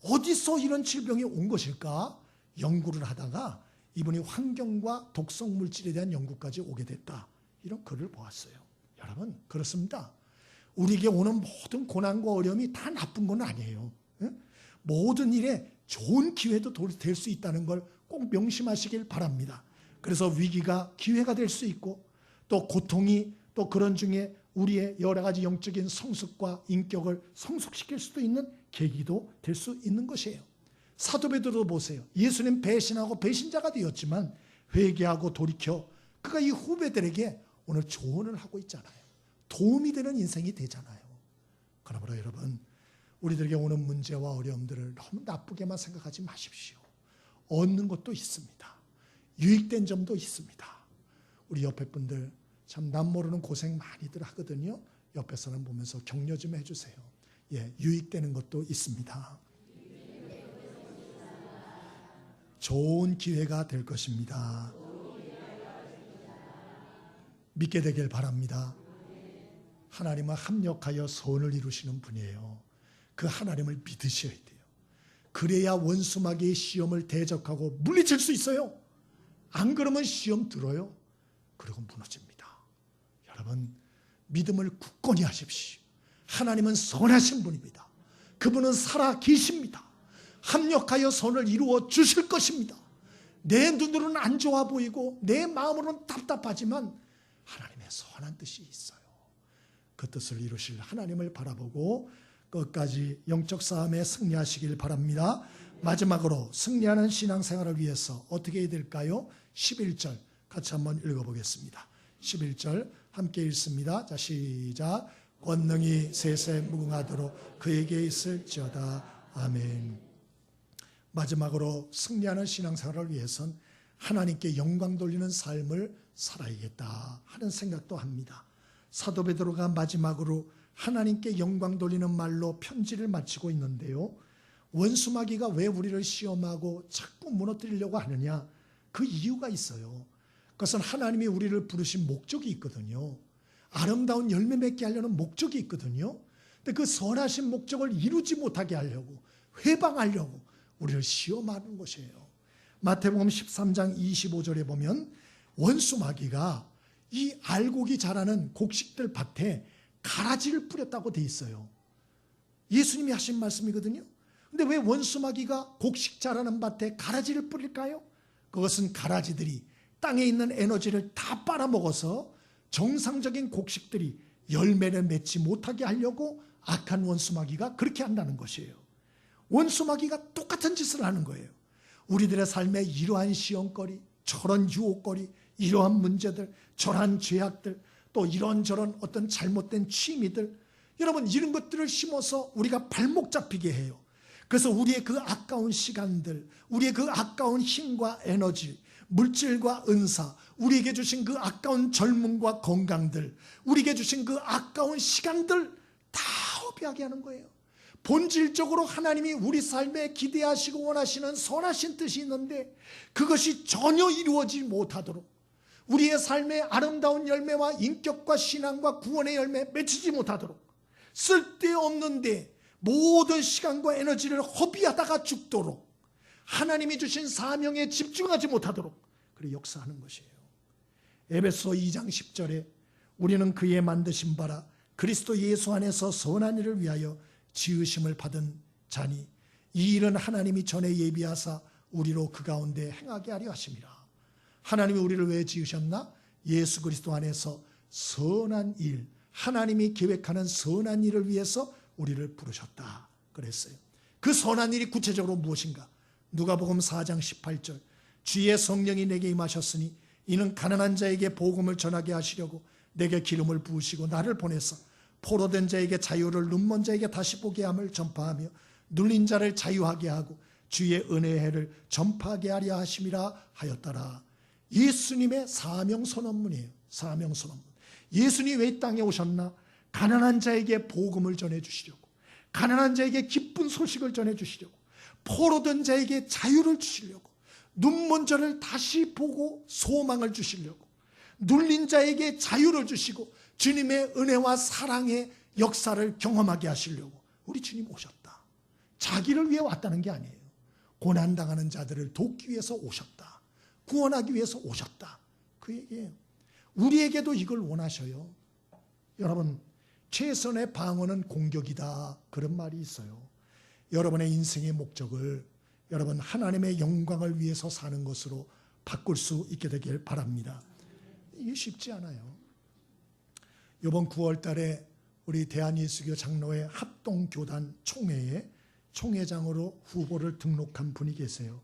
어디서 이런 질병이 온 것일까? 연구를 하다가 이분이 환경과 독성 물질에 대한 연구까지 오게 됐다. 이런 글을 보았어요. 여러분 그렇습니다. 우리에게 오는 모든 고난과 어려움이 다 나쁜 건 아니에요. 모든 일에 좋은 기회도 될 수 있다는 걸 꼭 명심하시길 바랍니다. 그래서 위기가 기회가 될 수 있고 또 고통이 또 그런 중에 우리의 여러 가지 영적인 성숙과 인격을 성숙시킬 수도 있는 계기도 될 수 있는 것이에요. 사도 베드로 보세요. 예수님 배신하고 배신자가 되었지만 회개하고 돌이켜 그가 이 후배들에게 오늘 조언을 하고 있잖아요. 도움이 되는 인생이 되잖아요. 그러므로 여러분 우리들에게 오는 문제와 어려움들을 너무 나쁘게만 생각하지 마십시오. 얻는 것도 있습니다. 유익된 점도 있습니다. 우리 옆에 분들 참 남 모르는 고생 많이들 하거든요. 옆에 사람 보면서 격려 좀 해주세요. 예, 유익되는 것도 있습니다. 좋은 기회가 될 것입니다. 믿게 되길 바랍니다. 하나님과 합력하여 소원을 이루시는 분이에요. 그 하나님을 믿으셔야 돼요. 그래야 원수마귀의 시험을 대적하고 물리칠 수 있어요. 안 그러면 시험 들어요. 그리고 무너집니다. 여러분 믿음을 굳건히 하십시오. 하나님은 선하신 분입니다. 그분은 살아 계십니다. 합력하여 선을 이루어 주실 것입니다. 내 눈으로는 안 좋아 보이고 내 마음으로는 답답하지만 하나님의 선한 뜻이 있어요. 그 뜻을 이루실 하나님을 바라보고 끝까지 영적 싸움에 승리하시길 바랍니다. 마지막으로 승리하는 신앙생활을 위해서 어떻게 해야 될까요? 11절 같이 한번 읽어보겠습니다. 11절 함께 읽습니다. 자, 시작. 권능이 세세 무궁하도록 그에게 있을지어다. 아멘. 마지막으로 승리하는 신앙생활을 위해선 하나님께 영광 돌리는 삶을 살아야겠다 하는 생각도 합니다. 사도 베드로가 마지막으로 하나님께 영광 돌리는 말로 편지를 마치고 있는데요. 원수마귀가 왜 우리를 시험하고 자꾸 무너뜨리려고 하느냐? 그 이유가 있어요. 그것은 하나님이 우리를 부르신 목적이 있거든요. 아름다운 열매 맺게 하려는 목적이 있거든요. 근데 그 선하신 목적을 이루지 못하게 하려고, 회방하려고 우리를 시험하는 것이에요. 마태복음 13장 25절에 보면 원수마귀가 이 알곡이 자라는 곡식들 밭에 가라지를 뿌렸다고 돼 있어요. 예수님이 하신 말씀이거든요. 근데 왜 원수마귀가 곡식 자라는 밭에 가라지를 뿌릴까요? 그것은 가라지들이 땅에 있는 에너지를 다 빨아먹어서 정상적인 곡식들이 열매를 맺지 못하게 하려고 악한 원수마귀가 그렇게 한다는 것이에요. 원수마귀가 똑같은 짓을 하는 거예요. 우리들의 삶에 이러한 시험거리, 저런 유혹거리, 이러한 문제들, 저러한 죄악들, 또 이런저런 어떤 잘못된 취미들, 여러분 이런 것들을 심어서 우리가 발목 잡히게 해요. 그래서 우리의 그 아까운 시간들, 우리의 그 아까운 힘과 에너지, 물질과 은사, 우리에게 주신 그 아까운 젊음과 건강들, 우리에게 주신 그 아까운 시간들 다 허비하게 하는 거예요. 본질적으로 하나님이 우리 삶에 기대하시고 원하시는 선하신 뜻이 있는데 그것이 전혀 이루어지지 못하도록, 우리의 삶의 아름다운 열매와 인격과 신앙과 구원의 열매 맺히지 못하도록, 쓸데없는데 모든 시간과 에너지를 허비하다가 죽도록 하나님이 주신 사명에 집중하지 못하도록 그렇게 역사하는 것이에요. 에베소 2장 10절에 우리는 그의 만드신 바라 그리스도 예수 안에서 선한 일을 위하여 지으심을 받은 자니 이 일은 하나님이 전에 예비하사 우리로 그 가운데 행하게 하려 하심이라. 하나님이 우리를 왜 지으셨나? 예수 그리스도 안에서 선한 일, 하나님이 계획하는 선한 일을 위해서 우리를 부르셨다 그랬어요. 그 선한 일이 구체적으로 무엇인가? 누가복음 4장 18절 주의 성령이 내게 임하셨으니 이는 가난한 자에게 복음을 전하게 하시려고 내게 기름을 부으시고 나를 보내서 포로된 자에게 자유를 눈먼 자에게 다시 보게 함을 전파하며 눌린 자를 자유하게 하고 주의 은혜의 해를 전파하게 하려 하심이라 하였더라. 예수님의 사명 선언문이에요. 사명 선언문. 예수님이 왜 이 땅에 오셨나? 가난한 자에게 복음을 전해주시려고, 가난한 자에게 기쁜 소식을 전해주시려고, 포로된 자에게 자유를 주시려고, 눈먼 자를 다시 보고 소망을 주시려고, 눌린 자에게 자유를 주시고 주님의 은혜와 사랑의 역사를 경험하게 하시려고 우리 주님 오셨다. 자기를 위해 왔다는 게 아니에요. 고난당하는 자들을 돕기 위해서 오셨다. 구원하기 위해서 오셨다. 그 얘기예요. 우리에게도 이걸 원하셔요. 여러분, 최선의 방어는 공격이다. 그런 말이 있어요. 여러분의 인생의 목적을 여러분 하나님의 영광을 위해서 사는 것으로 바꿀 수 있게 되길 바랍니다. 이게 쉽지 않아요. 이번 9월 달에 우리 대한예수교 장로회 합동교단 총회에 총회장으로 후보를 등록한 분이 계세요.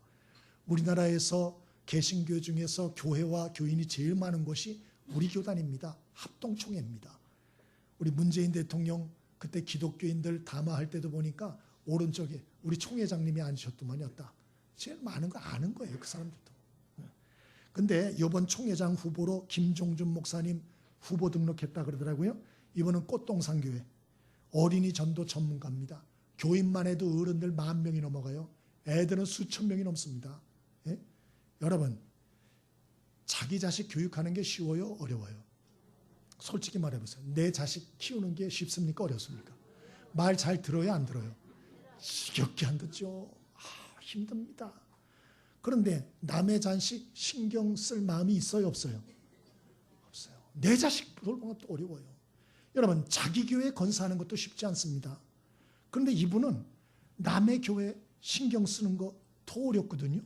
우리나라에서 개신교 중에서 교회와 교인이 제일 많은 곳이 우리 교단입니다. 합동총회입니다. 우리 문재인 대통령 그때 기독교인들 담화할 때도 보니까 오른쪽에 우리 총회장님이 앉으셨더만이었다. 제일 많은 거 아는 거예요. 그 사람들도. 근데 이번 총회장 후보로 김종준 목사님 후보 등록했다 그러더라고요. 이번은 꽃동산교회 어린이 전도 전문가입니다. 교인만 해도 어른들 10,000명이 넘어가요. 애들은 수천 명이 넘습니다. 예? 여러분, 자기 자식 교육하는 게 쉬워요? 어려워요? 솔직히 말해보세요. 내 자식 키우는 게 쉽습니까? 어렵습니까? 말 잘 들어요? 안 들어요? 지겹게 안 듣죠. 힘듭니다. 그런데 남의 자식 신경 쓸 마음이 있어요? 없어요? 없어요. 내 자식 돌보는 것도 어려워요. 여러분, 자기 교회 건사하는 것도 쉽지 않습니다. 그런데 이분은 남의 교회 신경 쓰는 거 더 어렵거든요.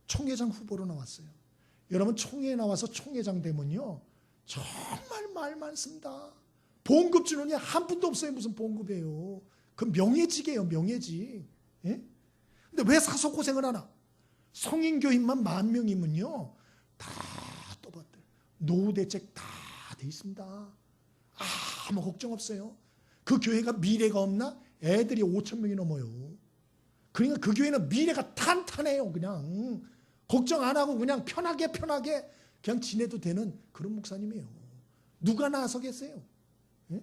총회장 후보로 나왔어요. 여러분, 총회에 나와서 총회장 되면요 정말 말 많습니다. 봉급 주는 게 한 푼도 없어요. 무슨 봉급이에요. 그 명예직이에요. 명예직. 예? 근데 왜 사서 고생을 하나? 성인교인만 10,000명이면요 다 떠받들 노후 대책 다 돼 있습니다. 아무 걱정 없어요. 그 교회가 미래가 없나? 애들이 5,000명이 넘어요. 그러니까 그 교회는 미래가 탄탄해요. 그냥 걱정 안 하고 그냥 편하게 그냥 지내도 되는 그런 목사님이에요. 누가 나서겠어요? 예?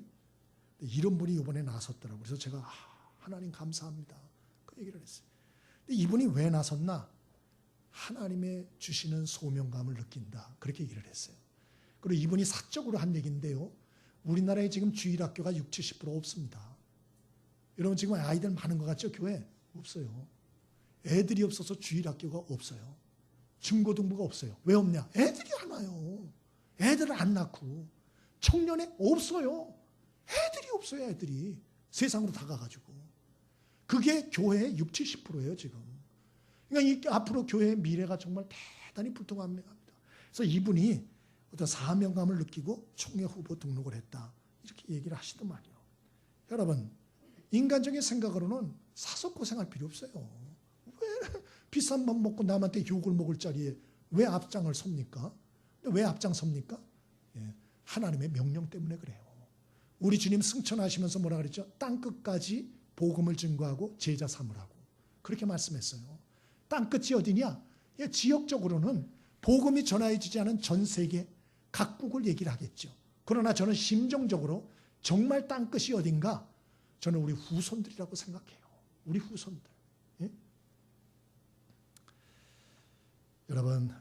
이런 분이 이번에 나섰더라고요. 그래서 제가 하나님 감사합니다. 그 얘기를 했어요. 근데 이분이 왜 나섰나? 하나님의 주시는 소명감을 느낀다. 그렇게 얘기를 했어요. 그리고 이분이 사적으로 한 얘기인데요. 우리나라에 지금 주일학교가 60-70% 없습니다. 여러분 지금 아이들 많은 것 같죠? 교회? 없어요. 애들이 없어서 주일학교가 없어요. 중고등부가 없어요. 왜 없냐? 애들이 안 와요. 애들을 안 낳고. 청년에 없어요. 애들이 없어요. 애들이. 세상으로 다가가지고. 그게 교회의 60-70%예요 지금. 그러니까 앞으로 교회의 미래가 정말 대단히 불투명합니다. 그래서 이분이 어떤 사명감을 느끼고 총회 후보 등록을 했다. 이렇게 얘기를 하시더만요. 여러분, 인간적인 생각으로는 사서 고생할 필요 없어요. 왜 비싼 밥 먹고 남한테 욕을 먹을 자리에 왜 앞장을 섭니까? 왜 앞장섭니까? 예, 하나님의 명령 때문에 그래요. 우리 주님 승천하시면서 뭐라 그랬죠? 땅끝까지 복음을 증거하고 제자 삼으라고. 그렇게 말씀했어요. 땅끝이 어디냐? 예, 지역적으로는 복음이 전해지지 않은 전 세계 각국을 얘기를 하겠죠. 그러나 저는 심정적으로 정말 땅끝이 어딘가? 저는 우리 후손들이라고 생각해요. 우리 후손들. 예? 여러분,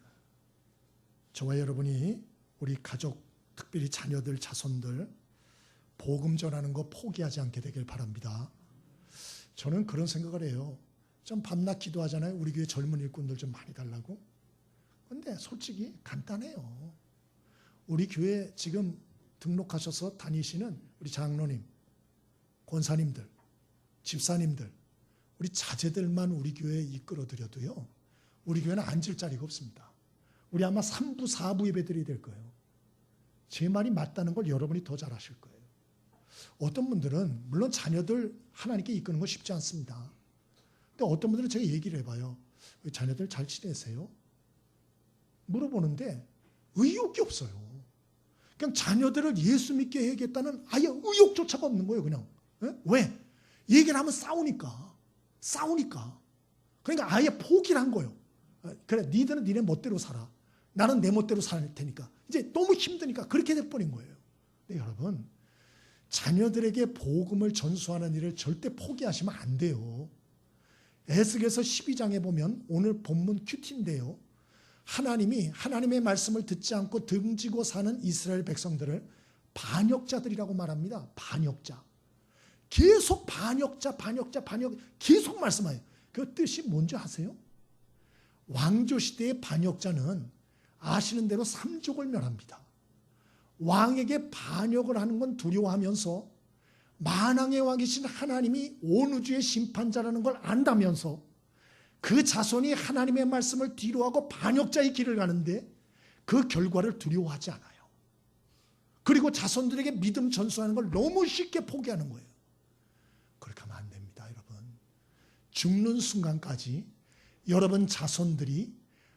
저와 여러분이 우리 가족, 특별히 자녀들, 자손들 복음 전하는 거 포기하지 않게 되길 바랍니다. 저는 그런 생각을 해요. 좀 밤낮 기도하잖아요. 우리 교회 젊은 일꾼들 좀 많이 달라고. 근데 솔직히 간단해요. 우리 교회 지금 등록하셔서 다니시는 우리 장로님, 권사님들, 집사님들, 우리 자제들만 우리 교회에 이끌어드려도요, 우리 교회는 앉을 자리가 없습니다. 우리 아마 3부, 4부 예배드려야 될 거예요. 제 말이 맞다는 걸 여러분이 더 잘 아실 거예요. 어떤 분들은 물론 자녀들 하나님께 이끄는 거 쉽지 않습니다. 근데 어떤 분들은 제가 얘기를 해봐요. 자녀들 잘 지내세요? 물어보는데 의욕이 없어요. 그냥 자녀들을 예수 믿게 해야겠다는 아예 의욕조차가 없는 거예요. 그냥. 왜? 얘기를 하면 싸우니까. 그러니까 아예 포기를 한 거예요. 그래, 니들은 니네 멋대로 살아. 나는 내 멋대로 살 테니까. 이제 너무 힘드니까 그렇게 돼버린 거예요. 근데 여러분, 자녀들에게 복음을 전수하는 일을 절대 포기하시면 안 돼요. 에스겔서 12장에 보면 오늘 본문 큐티인데요. 하나님이 하나님의 말씀을 듣지 않고 등지고 사는 이스라엘 백성들을 반역자들이라고 말합니다. 반역자. 계속 반역자 계속 말씀해요. 그 뜻이 뭔지 아세요? 왕조시대의 반역자는 아시는 대로 삼족을 멸합니다. 왕에게 반역을 하는 건 두려워하면서 만왕의 왕이신 하나님이 온 우주의 심판자라는 걸 안다면서 그 자손이 하나님의 말씀을 뒤로하고 반역자의 길을 가는데 그 결과를 두려워하지 않아요. 그리고 자손들에게 믿음 전수하는 걸 너무 쉽게 포기하는 거예요. 그렇게 하면 안 됩니다, 여러분. 죽는 순간까지 여러분 자손들이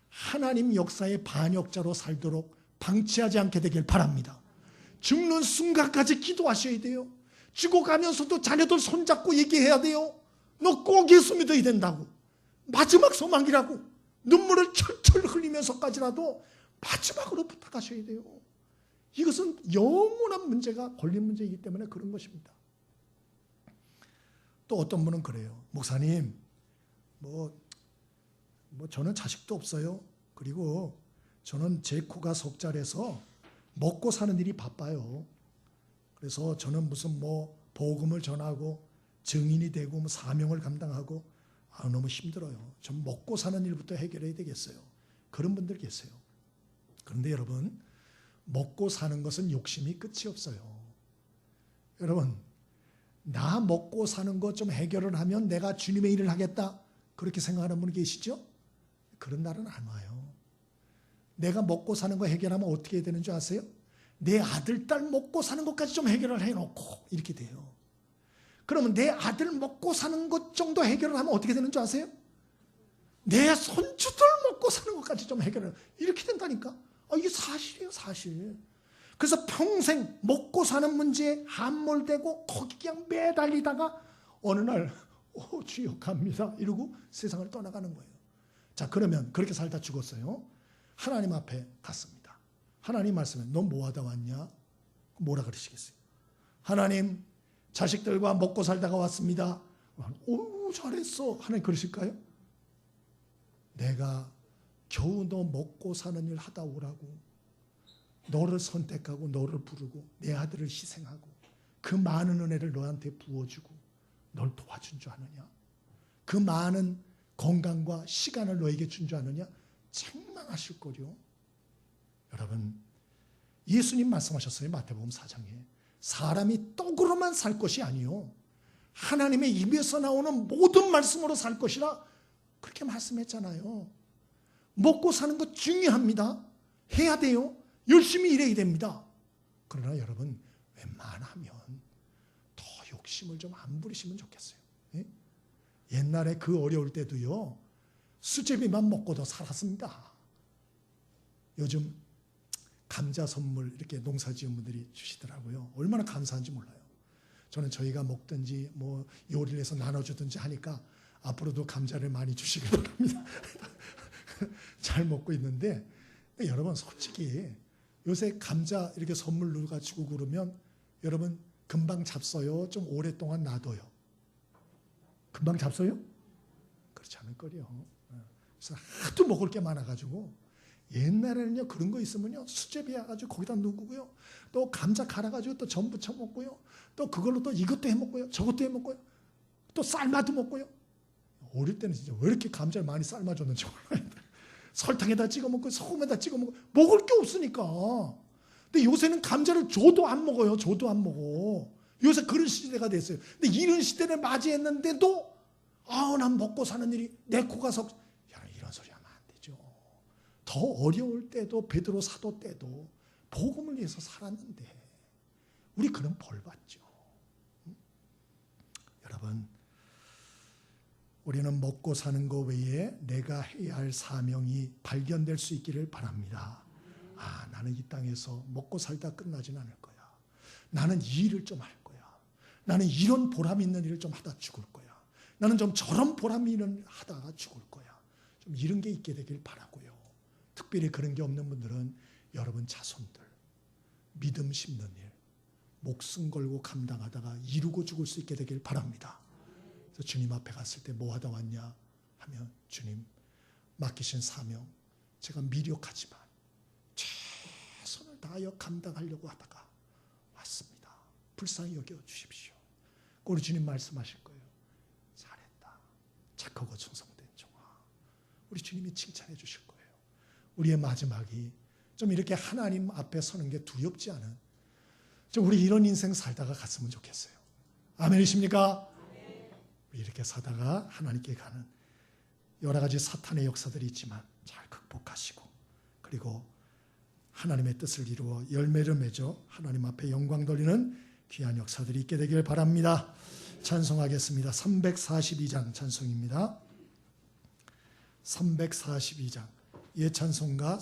하나님 역사의 반역자로 살도록 방치하지 않게 되길 바랍니다. 죽는 순간까지 기도하셔야 돼요. 죽어가면서도 자녀들 손잡고 얘기해야 돼요. 너 꼭 예수 믿어야 된다고. 마지막 소망이라고. 눈물을 철철 흘리면서까지라도 마지막으로 부탁하셔야 돼요. 이것은 영원한 문제가 걸린 문제이기 때문에 그런 것입니다. 또 어떤 분은 그래요. 목사님, 저는 자식도 없어요. 그리고 저는 제 코가 석잘해서 먹고 사는 일이 바빠요. 그래서 저는 무슨 복음을 전하고 증인이 되고 사명을 감당하고 너무 힘들어요. 전 먹고 사는 일부터 해결해야 되겠어요. 그런 분들 계세요. 그런데 여러분, 먹고 사는 것은 욕심이 끝이 없어요. 여러분, 나 먹고 사는 것 좀 해결을 하면 내가 주님의 일을 하겠다, 그렇게 생각하는 분 계시죠? 그런 날은 안 와요. 내가 먹고 사는 거 해결하면 어떻게 되는 줄 아세요? 내 아들, 딸 먹고 사는 것까지 좀 해결을 해놓고 이렇게 돼요. 그러면 내 아들 먹고 사는 것 정도 해결을 하면 어떻게 되는 줄 아세요? 내 손주들 먹고 사는 것까지 좀 해결을 해요. 이렇게 된다니까. 이게 사실이에요, 사실. 그래서 평생 먹고 사는 문제에 함몰되고 거기 그냥 매달리다가 어느 날 주여 갑니다 이러고 세상을 떠나가는 거예요. 자, 그러면 그렇게 살다 죽었어요. 하나님 앞에 갔습니다. 하나님 말씀에 너 뭐하다 왔냐? 뭐라 그러시겠어요? 하나님, 자식들과 먹고 살다가 왔습니다. 오, 잘했어. 하나님 그러실까요? 내가 겨우 너 먹고 사는 일 하다 오라고 너를 선택하고 너를 부르고 내 아들을 희생하고 그 많은 은혜를 너한테 부어주고 널 도와준 줄 아느냐? 그 많은 건강과 시간을 너에게 준 줄 아느냐? 책망하실 거요. 여러분, 예수님 말씀하셨어요. 마태복음 4장에. 사람이 떡으로만 살 것이 아니요, 하나님의 입에서 나오는 모든 말씀으로 살 것이라 그렇게 말씀했잖아요. 먹고 사는 것 중요합니다. 해야 돼요. 열심히 일해야 됩니다. 그러나 여러분, 웬만하면 더 욕심을 좀 안 부리시면 좋겠어요. 예? 옛날에 그 어려울 때도요, 수제비만 먹고도 살았습니다. 요즘 감자 선물 이렇게 농사 지은 분들이 주시더라고요. 얼마나 감사한지 몰라요. 저는 저희가 먹든지 요리를 해서 나눠주든지 하니까 앞으로도 감자를 많이 주시길 바랍니다. 잘 먹고 있는데, 여러분 솔직히 요새 감자 이렇게 선물로 가지고 그러면 여러분 금방 잡숴요? 좀 오랫동안 놔둬요? 금방 잡숴요? 그렇지 않을 거요. 그래서 하도 먹을 게 많아가지고 옛날에는요, 그런 거 있으면요, 수제비 해가지고 거기다 넣고요, 또 감자 갈아가지고 또 전 부쳐 먹고요, 또 그걸로 또 이것도 해 먹고요, 저것도 해 먹고요, 또 삶아도 먹고요. 어릴 때는 진짜 왜 이렇게 감자를 많이 삶아줬는지 몰라요. 설탕에다 찍어 먹고 소금에다 찍어 먹고 먹을 게 없으니까. 근데 요새는 감자를 줘도 안 먹어요. 줘도 안 먹어. 요새 그런 시대가 됐어요. 근데 이런 시대를 맞이했는데도 난 먹고 사는 일이 내 코가 이런 소리 하면 안 되죠. 더 어려울 때도 베드로 사도 때도 복음을 위해서 살았는데 우리 그런 벌 받죠. 여러분, 우리는 먹고 사는 것 외에 내가 해야 할 사명이 발견될 수 있기를 바랍니다. 나는 이 땅에서 먹고 살다 끝나진 않을 거야. 나는 이 일을 좀 할 거야. 나는 이런 보람 있는 일을 좀 하다 죽을 거야. 나는 좀 저런 보람 있는 일을 하다가 죽을 거야. 좀 이런 게 있게 되길 바라고요. 특별히 그런 게 없는 분들은 여러분 자손들 믿음 심는 일 목숨 걸고 감당하다가 이루고 죽을 수 있게 되길 바랍니다. 그래서 주님 앞에 갔을 때 뭐 하다 왔냐 하면 주님 맡기신 사명 제가 미력하지만 최선을 다하여 감당하려고 하다가 왔습니다. 불쌍히 여겨 주십시오. 우리 주님 말씀하실 거예요. 잘했다. 착하고 충성된 종아. 우리 주님이 칭찬해 주실 거예요. 우리의 마지막이 좀 이렇게 하나님 앞에 서는 게 두렵지 않은 좀 우리 이런 인생 살다가 갔으면 좋겠어요. 아멘이십니까? 우리 이렇게 사다가 하나님께 가는 여러 가지 사탄의 역사들이 있지만 잘 극복하시고 그리고 하나님의 뜻을 이루어 열매를 맺어 하나님 앞에 영광 돌리는 귀한 역사들이 있게 되길 바랍니다. 찬송하겠습니다. 342장 찬송입니다. 342장 예찬송가